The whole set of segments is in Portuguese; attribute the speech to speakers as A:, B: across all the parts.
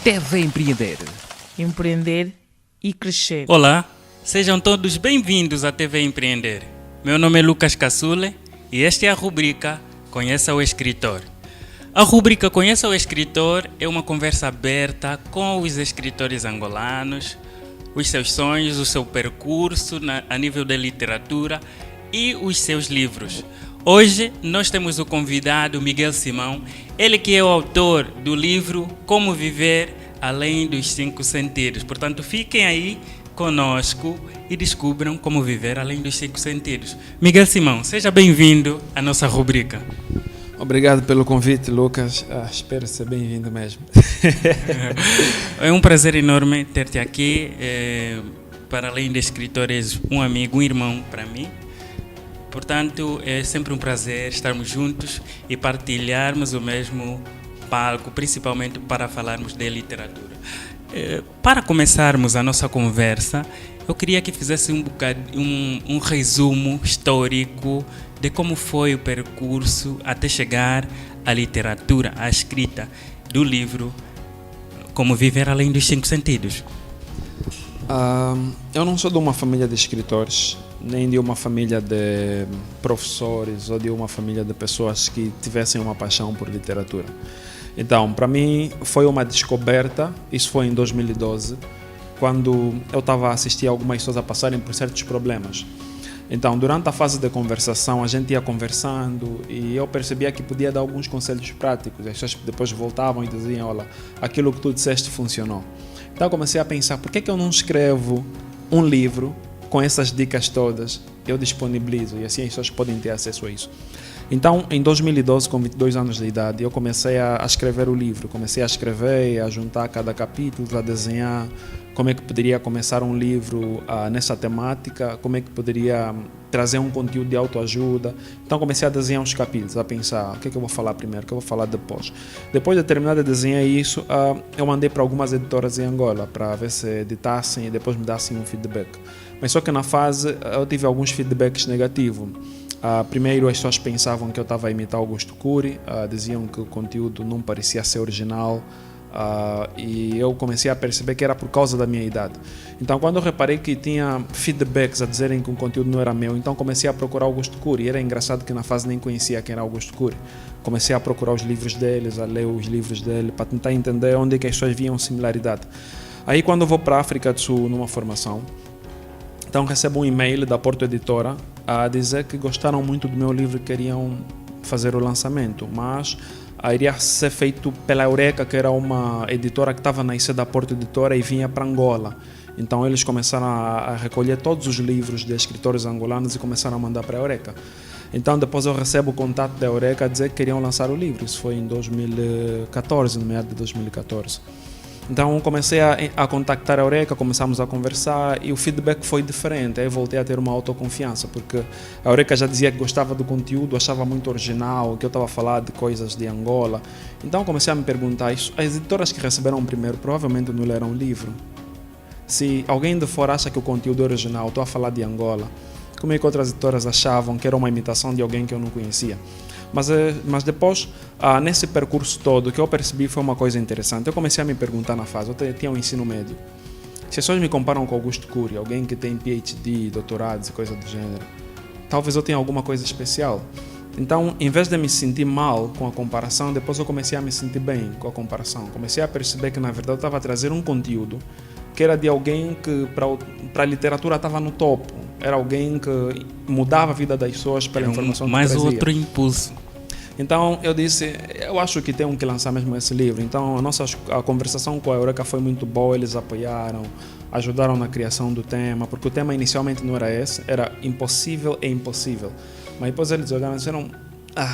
A: TV Empreender.
B: Empreender e crescer.
C: Olá, sejam todos bem-vindos à TV Empreender. Meu nome é Lucas Cassule e esta é a rubrica Conheça o Escritor. A rubrica Conheça o Escritor é uma conversa aberta com os escritores angolanos, os seus sonhos, o seu percurso a nível da literatura e os seus livros. Hoje nós temos o convidado Miguel Simão, ele que é o autor do livro Como Viver Além dos Cinco Sentidos. Portanto, fiquem aí conosco e descubram como viver além dos cinco sentidos. Miguel Simão, seja bem-vindo à nossa rubrica.
D: Obrigado pelo convite, Lucas. Espero ser bem-vindo mesmo.
C: É um prazer enorme ter-te aqui. Para além de escritores, um amigo, um irmão para mim. Portanto, é sempre um prazer estarmos juntos e partilharmos o mesmo palco, principalmente para falarmos de literatura. Para começarmos a nossa conversa, eu queria que fizesse um resumo histórico de como foi o percurso até chegar à literatura, à escrita do livro Como Viver Além dos Cinco Sentidos.
D: Eu não sou de uma família de escritores, nem de uma família de professores ou de uma família de pessoas que tivessem uma paixão por literatura. Então, para mim, foi uma descoberta. Isso foi em 2012, quando eu estava a assistir algumas pessoas a passarem por certos problemas. Então, durante a fase de conversação, a gente ia conversando e eu percebia que podia dar alguns conselhos práticos. As pessoas depois voltavam e diziam: olha, aquilo que tu disseste funcionou. Então, eu comecei a pensar, por que eu não escrevo um livro com essas dicas todas? Eu disponibilizo e assim as pessoas podem ter acesso a isso. Então, em 2012, com 22 anos de idade, eu comecei a escrever o livro. Comecei a escrever, a juntar cada capítulo, a desenhar como é que poderia começar um livro nessa temática, como é que poderia trazer um conteúdo de autoajuda. Então, comecei a desenhar uns capítulos, a pensar o que é que eu vou falar primeiro, o que eu vou falar depois. Depois de terminar de desenhar isso, eu mandei para algumas editoras em Angola para ver se editassem e depois me dassem um feedback. Mas só que na fase eu tive alguns feedbacks negativos. Primeiro, as pessoas pensavam que eu estava a imitar Augusto Cury, diziam que o conteúdo não parecia ser original, e eu comecei a perceber que era por causa da minha idade. Então, quando eu reparei que tinha feedbacks a dizerem que o conteúdo não era meu, então comecei a procurar Augusto Cury. Era engraçado que na fase nem conhecia quem era Augusto Cury. Comecei a procurar os livros deles, a ler os livros dele, para tentar entender onde é que as pessoas viam similaridade. Aí, quando eu vou para a África do Sul numa formação, então recebo um e-mail da Porto Editora a dizer que gostaram muito do meu livro e queriam fazer o lançamento, mas iria ser feito pela Eureka, que era uma editora que estava na IC da Porto Editora e vinha para Angola. Então eles começaram a recolher todos os livros de escritores angolanos e começaram a mandar para a Eureka. Então depois eu recebo o contato da Eureka a dizer que queriam lançar o livro. Isso foi em 2014, no meio de 2014. Então comecei a contactar a Eureka, começamos a conversar e o feedback foi diferente. Aí voltei a ter uma autoconfiança, porque a Eureka já dizia que gostava do conteúdo, achava muito original, que eu estava a falar de coisas de Angola. Então comecei a me perguntar, as editoras que receberam primeiro provavelmente não leram o livro. Se alguém de fora acha que o conteúdo é original, estou a falar de Angola, como é que outras editoras achavam que era uma imitação de alguém que eu não conhecia? Mas depois, nesse percurso todo, o que eu percebi foi uma coisa interessante. Eu comecei a me perguntar na fase, eu tinha um ensino médio. Se as pessoas me comparam com Augusto Cury, alguém que tem PhD, doutorados e coisa do gênero, talvez eu tenha alguma coisa especial. Então, em vez de me sentir mal com a comparação, depois eu comecei a me sentir bem com a comparação. Comecei a perceber que, na verdade, eu estava a trazer um conteúdo que era de alguém que, para a literatura, estava no topo. Era alguém que mudava a vida das pessoas pela informação que trazia.
C: Mais outro impulso.
D: Então eu disse, eu acho que tenho que lançar mesmo esse livro. Então a conversação com a Eureka foi muito boa, eles apoiaram, ajudaram na criação do tema, porque o tema inicialmente não era esse, era impossível e impossível. Mas depois eles olharam e disseram,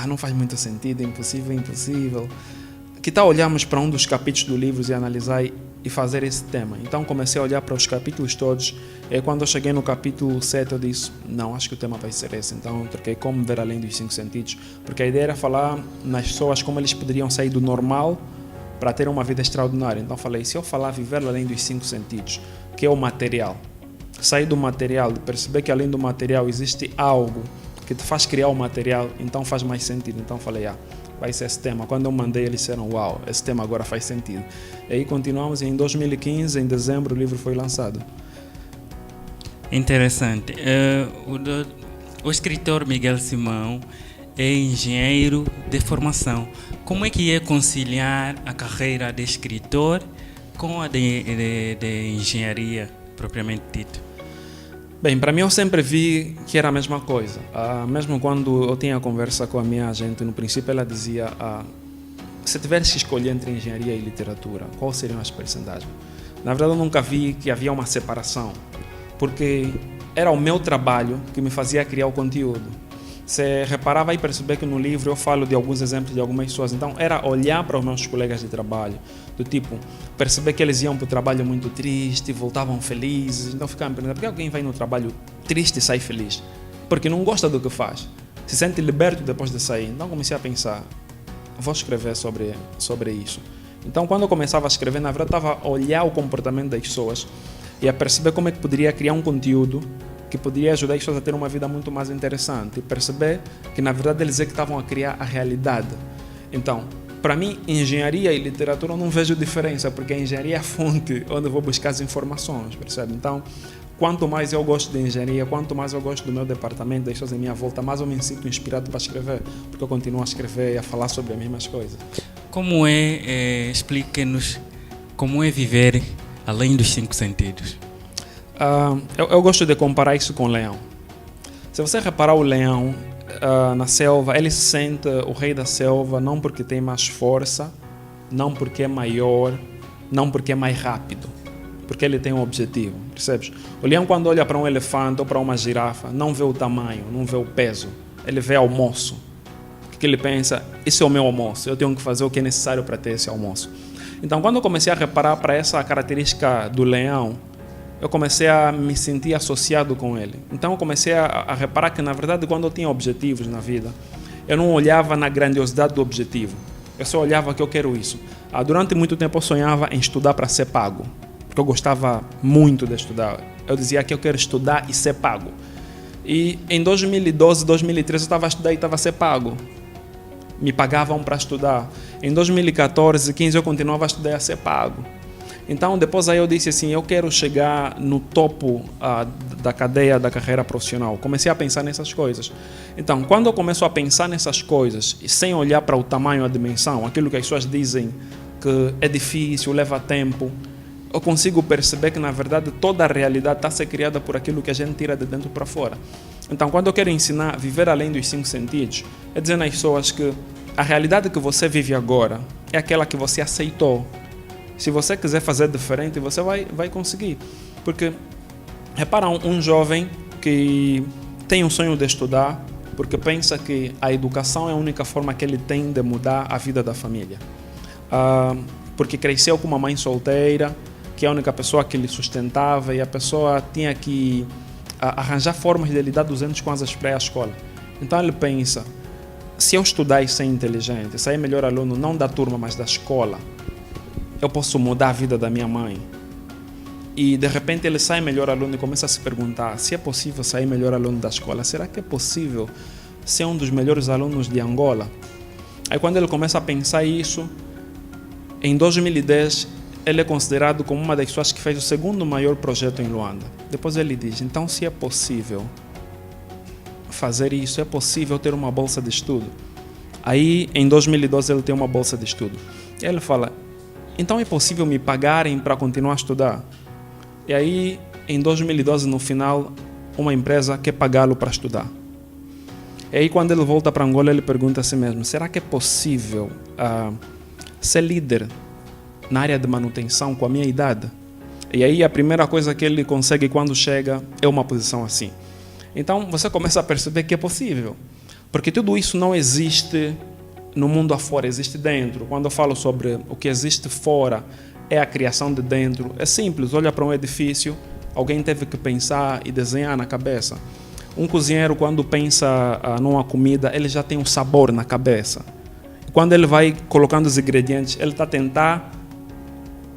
D: não faz muito sentido, impossível, impossível. Que tal olharmos para um dos capítulos do livro e analisar e fazer esse tema? Então comecei a olhar para os capítulos todos e quando eu cheguei no capítulo 7 eu disse, não, acho que o tema vai ser esse. Então eu troquei Como Ver Além dos Cinco Sentidos, porque a ideia era falar nas pessoas como eles poderiam sair do normal para ter uma vida extraordinária. Então falei, se eu falar Viver Além dos Cinco Sentidos, que é o material, sair do material, de perceber que além do material existe algo que te faz criar o material, então faz mais sentido. Então falei, vai ser esse tema. Quando eu mandei, eles disseram, uau, esse tema agora faz sentido. E aí continuamos, e em 2015, em dezembro, o livro foi lançado.
C: Interessante. O escritor Miguel Simão é engenheiro de formação. Como é que é conciliar a carreira de escritor com a de engenharia, propriamente dito?
D: Bem, para mim eu sempre vi que era a mesma coisa. Mesmo quando eu tinha conversa com a minha agente, no princípio ela dizia, se tivesse que escolher entre engenharia e literatura, quais seriam as percentagens? Na verdade eu nunca vi que havia uma separação, porque era o meu trabalho que me fazia criar o conteúdo. Você reparava e perceber que no livro eu falo de alguns exemplos de algumas pessoas. Então era olhar para os meus colegas de trabalho, do tipo, perceber que eles iam para o trabalho muito triste, voltavam felizes. Então ficava me perguntando, por que alguém vai no trabalho triste e sai feliz? Porque não gosta do que faz, se sente liberto depois de sair. Então comecei a pensar, vou escrever sobre isso. Então quando eu começava a escrever, na verdade estava a olhar o comportamento das pessoas e a perceber como é que poderia criar um conteúdo que poderia ajudar as pessoas a ter uma vida muito mais interessante e perceber que, na verdade, eles é que estavam a criar a realidade. Então, para mim, engenharia e literatura eu não vejo diferença, porque a engenharia é a fonte onde eu vou buscar as informações, percebe? Então, quanto mais eu gosto de engenharia, quanto mais eu gosto do meu departamento, das pessoas em minha volta, mais eu me sinto inspirado para escrever, porque eu continuo a escrever e a falar sobre as mesmas coisas.
C: Como explique-nos, como é viver além dos 5 sentidos?
D: Eu gosto de comparar isso com o leão. Se você reparar o leão na selva, ele se sente o rei da selva não porque tem mais força, não porque é maior, não porque é mais rápido, porque ele tem um objetivo, percebes? O leão, quando olha para um elefante ou para uma girafa, não vê o tamanho, não vê o peso, ele vê almoço. O que ele pensa? Esse é o meu almoço, eu tenho que fazer o que é necessário para ter esse almoço. Então, quando eu comecei a reparar para essa característica do leão, eu comecei a me sentir associado com ele. Então eu comecei a reparar que, na verdade, quando eu tinha objetivos na vida, eu não olhava na grandiosidade do objetivo. Eu só olhava que eu quero isso. Durante muito tempo eu sonhava em estudar para ser pago, porque eu gostava muito de estudar. Eu dizia que eu quero estudar e ser pago. E em 2012, 2013 eu estava a estudar e estava a ser pago. Me pagavam para estudar. Em 2014, 2015 eu continuava a estudar e a ser pago. Então, depois aí eu disse assim, eu quero chegar no topo da cadeia da carreira profissional. Comecei a pensar nessas coisas. Então, quando eu começo a pensar nessas coisas, sem olhar para o tamanho, a dimensão, aquilo que as pessoas dizem que é difícil, leva tempo, eu consigo perceber que, na verdade, toda a realidade está a ser criada por aquilo que a gente tira de dentro para fora. Então, quando eu quero ensinar a viver além dos 5 sentidos, é dizer às pessoas que a realidade que você vive agora é aquela que você aceitou. Se você quiser fazer diferente, você vai conseguir. Porque, repara, um jovem que tem um sonho de estudar, porque pensa que a educação é a única forma que ele tem de mudar a vida da família. Porque cresceu com uma mãe solteira, que é a única pessoa que lhe sustentava, e a pessoa tinha que arranjar formas de lhe dar 200 kwanzas para ir à escola. Então ele pensa, se eu estudar e ser inteligente, sair melhor aluno, não da turma, mas da escola, eu posso mudar a vida da minha mãe. E de repente ele sai melhor aluno e começa a se perguntar, se é possível sair melhor aluno da escola, será que é possível ser um dos melhores alunos de Angola? Aí quando ele começa a pensar isso, em 2010 ele é considerado como uma das pessoas que fez o segundo maior projeto em Luanda. Depois ele diz, então se é possível fazer isso, é possível ter uma bolsa de estudo. Aí em 2012 ele tem uma bolsa de estudo. E ele fala, então é possível me pagarem para continuar a estudar? E aí, em 2012, no final, uma empresa quer pagá-lo para estudar. E aí, quando ele volta para Angola, ele pergunta a si mesmo, será que é possível ser líder na área de manutenção com a minha idade? E aí, a primeira coisa que ele consegue quando chega é uma posição assim. Então, você começa a perceber que é possível. Porque tudo isso não existe no mundo afora, existe dentro. Quando eu falo sobre o que existe fora, é a criação de dentro. É simples, olha para um edifício, alguém teve que pensar e desenhar na cabeça. Um cozinheiro, quando pensa numa comida, ele já tem um sabor na cabeça. Quando ele vai colocando os ingredientes, ele está a tentar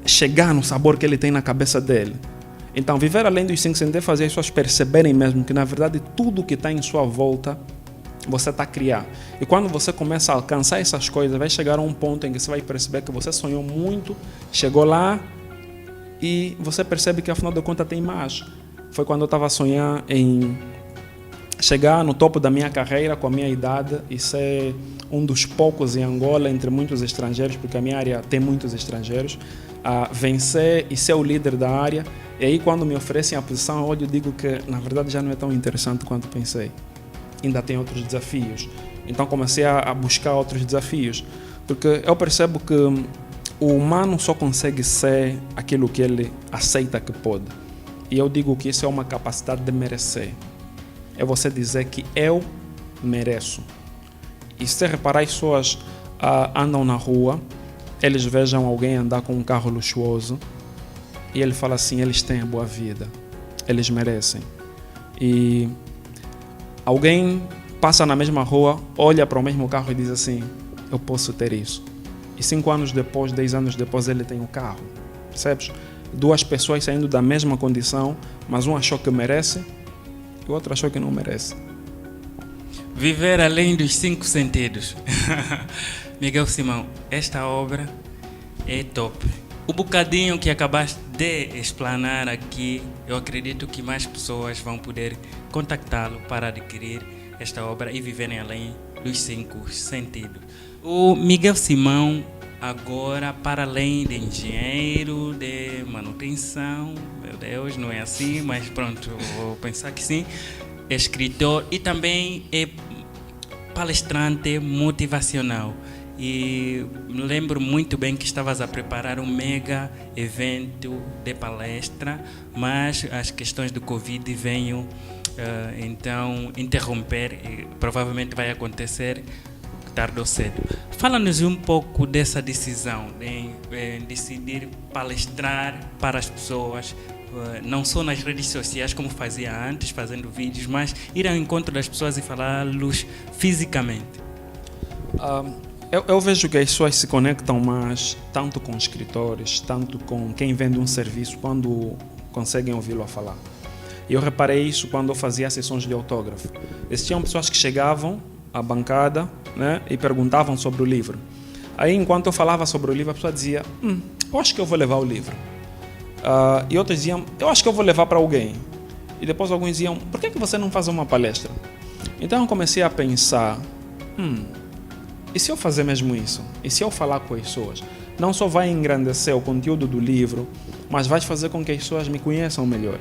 D: chegar no sabor que ele tem na cabeça dele. Então, viver além dos 5 sentidos é fazer as pessoas perceberem mesmo que, na verdade, tudo que está em sua volta você está a criar. E quando você começa a alcançar essas coisas, vai chegar a um ponto em que você vai perceber que você sonhou muito, chegou lá e você percebe que afinal de contas tem mais. Foi quando eu estava a sonhar em chegar no topo da minha carreira com a minha idade e ser um dos poucos em Angola, entre muitos estrangeiros, porque a minha área tem muitos estrangeiros, a vencer e ser o líder da área. E aí quando me oferecem a posição, eu olho e digo que na verdade já não é tão interessante quanto pensei. Ainda tem outros desafios. Então comecei a buscar outros desafios, porque eu percebo que o humano só consegue ser aquilo que ele aceita que pode. E eu digo que isso é uma capacidade de merecer. É você dizer que eu mereço. E se reparar, as pessoas andam na rua, eles vejam alguém andar com um carro luxuoso e ele fala assim, eles têm a boa vida, eles merecem. E alguém passa na mesma rua, olha para o mesmo carro e diz assim, eu posso ter isso. E 5 anos depois, 10 anos depois, ele tem o carro. Percebes? 2 pessoas saindo da mesma condição, mas um achou que merece e o outro achou que não merece.
C: Viver além dos 5 sentidos. Miguel Simão, esta obra é top. O bocadinho que acabaste de explanar aqui, eu acredito que mais pessoas vão poder contactá-lo para adquirir esta obra e viverem além dos 5 sentidos. O Miguel Simão, agora, para além de engenheiro, de manutenção, meu Deus, não é assim, mas pronto, vou pensar que sim, é escritor e também é palestrante motivacional. E me lembro muito bem que estavas a preparar um mega evento de palestra, mas as questões do Covid venham então interromper e provavelmente vai acontecer tarde ou cedo. Fala-nos um pouco dessa decisão de decidir palestrar para as pessoas, não só nas redes sociais como fazia antes, fazendo vídeos, mas ir ao encontro das pessoas e falá-los fisicamente.
D: Eu vejo que as pessoas se conectam mais tanto com escritores, tanto com quem vende um serviço, quando conseguem ouvi-lo a falar. E eu reparei isso quando eu fazia sessões de autógrafo. Existiam pessoas que chegavam à bancada, né, e perguntavam sobre o livro. Aí, enquanto eu falava sobre o livro, a pessoa dizia, eu acho que eu vou levar o livro. E outros diziam, eu acho que eu vou levar para alguém. E depois alguns diziam, por que você não faz uma palestra? Então eu comecei a pensar, e se eu fazer mesmo isso? E se eu falar com as pessoas? Não só vai engrandecer o conteúdo do livro, mas vai fazer com que as pessoas me conheçam melhor.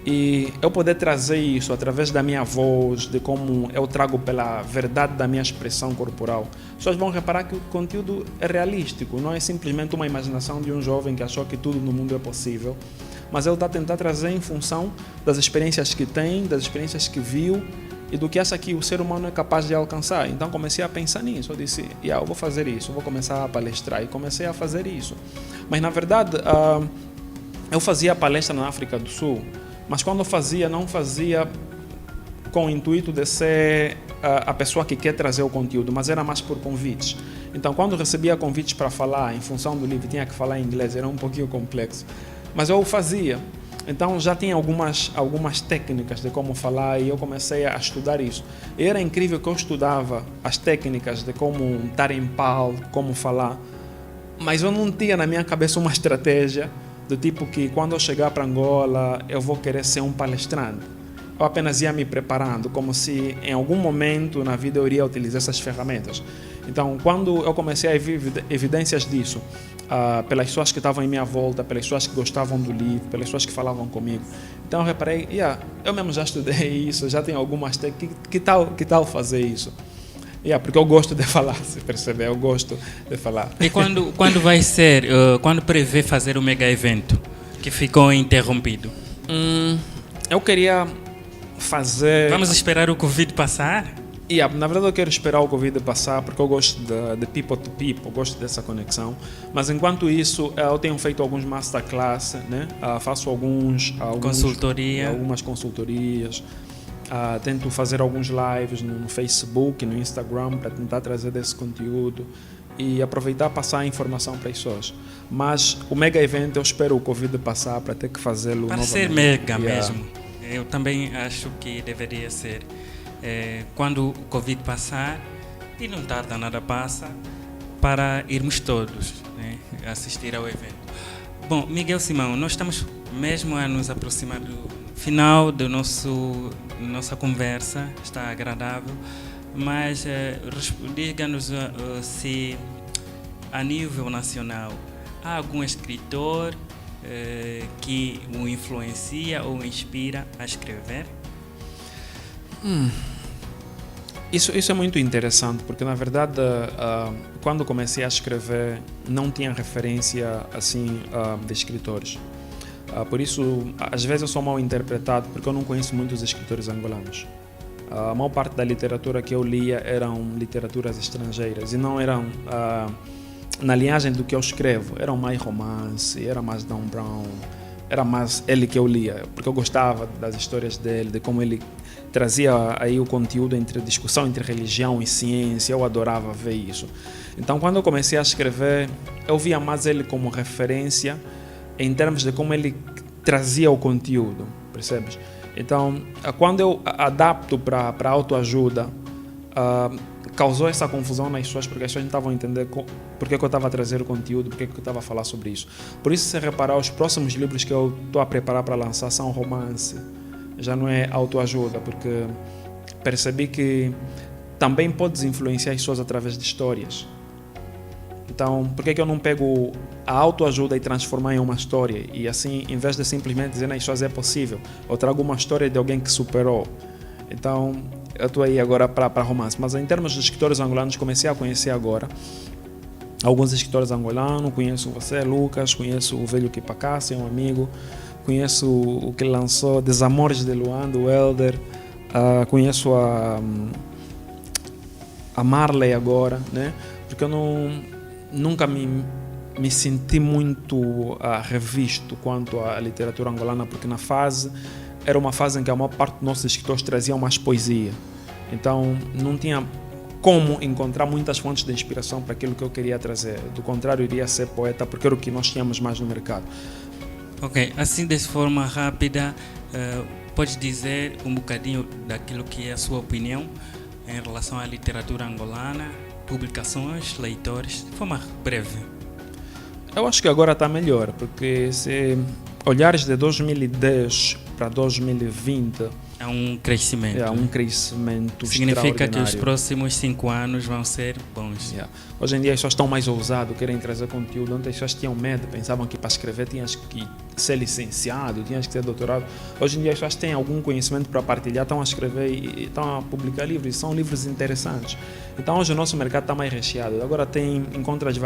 D: E eu poder trazer isso através da minha voz, de como eu trago pela verdade da minha expressão corporal. As pessoas vão reparar que o conteúdo é realístico, não é simplesmente uma imaginação de um jovem que achou que tudo no mundo é possível, mas ele está a tentar trazer em função das experiências que tem, das experiências que viu e do que acha que o ser humano é capaz de alcançar. Então comecei a pensar nisso, eu disse, eu vou fazer isso, vou começar a palestrar, e comecei a fazer isso. Mas na verdade, eu fazia palestra na África do Sul, mas quando eu fazia, não fazia com o intuito de ser a pessoa que quer trazer o conteúdo, mas era mais por convites. Então, quando eu recebia convites para falar, em função do livro, tinha que falar em inglês, era um pouquinho complexo. Mas eu o fazia. Então, já tinha algumas técnicas de como falar e eu comecei a estudar isso. E era incrível que eu estudava as técnicas de como estar em palco, como falar, mas eu não tinha na minha cabeça uma estratégia do tipo que quando eu chegar para Angola eu vou querer ser um palestrante. Eu apenas ia me preparando, como se em algum momento na vida eu iria utilizar essas ferramentas. Então, quando eu comecei a ver evidências disso, pelas pessoas que estavam em minha volta, pelas pessoas que gostavam do livro, pelas pessoas que falavam comigo, então eu reparei, eu mesmo já estudei isso, já tenho algumas técnicas, que tal fazer isso? Porque eu gosto de falar, se perceber, eu gosto de falar.
C: E quando vai ser, quando prevê fazer o mega evento que ficou interrompido?
D: Eu queria fazer...
C: Vamos esperar o Covid passar?
D: Na verdade eu quero esperar o Covid passar porque eu gosto de people to people, eu gosto dessa conexão. Mas enquanto isso, eu tenho feito alguns masterclass, né? Faço algumas consultorias. Tento fazer alguns lives no Facebook, no Instagram, para tentar trazer esse conteúdo e aproveitar passar a informação para as pessoas. Mas o mega evento eu espero o Covid passar para ter que fazê-lo novamente.
C: Para ser mega mesmo. Eu também acho que deveria ser. quando o Covid passar, e não tarda nada passa, para irmos todos, né, assistir ao evento. Bom, Miguel Simão, nós estamos mesmo a nos aproximar do final da nossa conversa, está agradável, mas diga-nos se a nível nacional há algum escritor que o influencia ou inspira a escrever?
D: Isso é muito interessante, porque na verdade quando comecei a escrever não tinha referência assim de escritores. Por isso, às vezes eu sou mal interpretado, porque eu não conheço muitos escritores angolanos. A maior parte da literatura que eu lia eram literaturas estrangeiras e não eram na linhagem do que eu escrevo. Eram mais romance, era mais Dan Brown, era mais ele que eu lia, porque eu gostava das histórias dele, de como ele trazia aí o conteúdo entre discussão entre religião e ciência. Eu adorava ver isso. Então, quando eu comecei a escrever, eu via mais ele como referência em termos de como ele trazia o conteúdo, percebes? Então, quando eu adapto para autoajuda, causou essa confusão nas pessoas, porque as pessoas não estavam a entender porque que eu estava a trazer o conteúdo, porque que eu estava a falar sobre isso. Por isso, se reparar, os próximos livros que eu estou a preparar para lançar são romance, já não é autoajuda, porque percebi que também podes influenciar as pessoas através de histórias. Então, por que eu não pego a autoajuda e transformar em uma história? E assim, em vez de simplesmente dizer nas pessoas é possível, eu trago uma história de alguém que superou. Então, eu estou aí agora para romance. Mas em termos de escritores angolanos, comecei a conhecer agora alguns escritores angolanos. Conheço você, Lucas, conheço o Velho Kipakassi, um amigo. Conheço o que lançou Desamores de Luanda, o Elder. Conheço a Marley agora, né? Porque eu nunca me senti muito revisto quanto à literatura angolana, porque era uma fase em que a maior parte dos nossos escritores traziam mais poesia. Então não tinha como encontrar muitas fontes de inspiração para aquilo que eu queria trazer. Do contrário, iria ser poeta, porque era o que nós tínhamos mais no mercado.
C: Ok, assim de forma rápida, pode dizer um bocadinho daquilo que é a sua opinião em relação à literatura angolana, publicações, leitores, de forma breve.
D: Eu acho que agora está melhor, porque se olhares de 2010 para 2020...
C: Há um crescimento.
D: É um crescimento
C: significa que os próximos 5 anos vão ser bons.
D: Hoje em dia as pessoas estão mais ousadas, querem trazer conteúdo. Antes as pessoas tinham medo, pensavam que para escrever tinhas que ser licenciado, tinhas que ser doutorado. Hoje em dia as pessoas têm algum conhecimento para partilhar, estão a escrever e estão a publicar livros, e são livros interessantes. Então hoje o nosso mercado está mais recheado. Agora encontras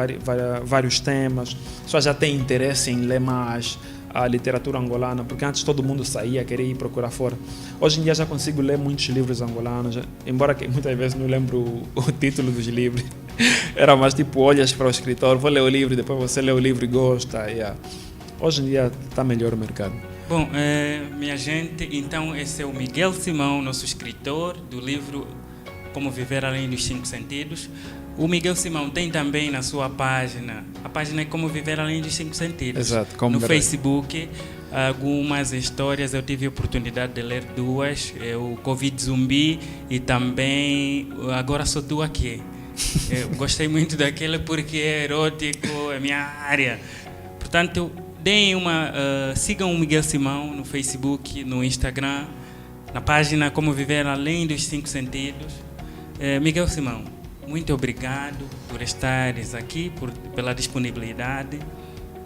D: vários temas, as pessoas já têm interesse em ler mais a literatura angolana, porque antes todo mundo saía, queria ir procurar fora. Hoje em dia já consigo ler muitos livros angolanos, embora que muitas vezes não lembro o título dos livros. Era mais tipo, olhas para o escritor, vou ler o livro, depois você lê o livro e gosta. Hoje em dia está melhor o mercado.
C: Bom, minha gente, então esse é o Miguel Simão, nosso escritor do livro Como Viver Além dos 5 Sentidos. O Miguel Simão tem também na sua página, a página é Como Viver Além dos 5 Sentidos.
D: Exato,
C: no Facebook, algumas histórias, eu tive a oportunidade de ler 2, o Covid Zumbi e também Agora Sou Tu Aqui. Eu gostei muito daquele porque é erótico, é minha área. Portanto, sigam o Miguel Simão no Facebook, no Instagram, na página Como Viver Além dos 5 Sentidos. Miguel Simão, muito obrigado por estares aqui, pela disponibilidade,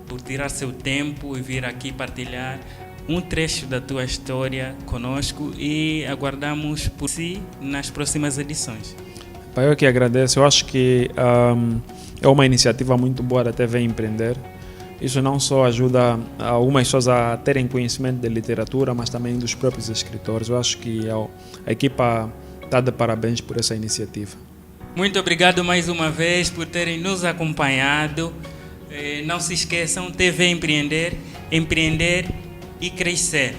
C: por tirar seu tempo e vir aqui partilhar um trecho da tua história conosco e aguardamos por si nas próximas edições.
D: Eu que agradeço. Eu acho que é uma iniciativa muito boa da TV Empreender. Isso não só ajuda algumas pessoas a terem conhecimento de literatura, mas também dos próprios escritores. Eu acho que a equipa está de parabéns por essa iniciativa.
C: Muito obrigado mais uma vez por terem nos acompanhado. Não se esqueçam, TV Empreender, empreender e crescer.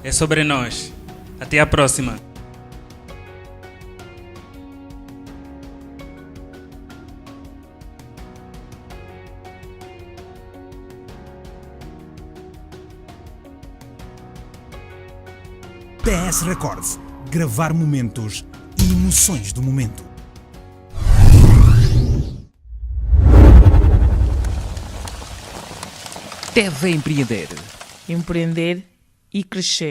C: É sobre nós. Até a próxima.
A: PS Records, Gravar momentos e emoções do momento.
E: TV Empreender.
B: Empreender e crescer.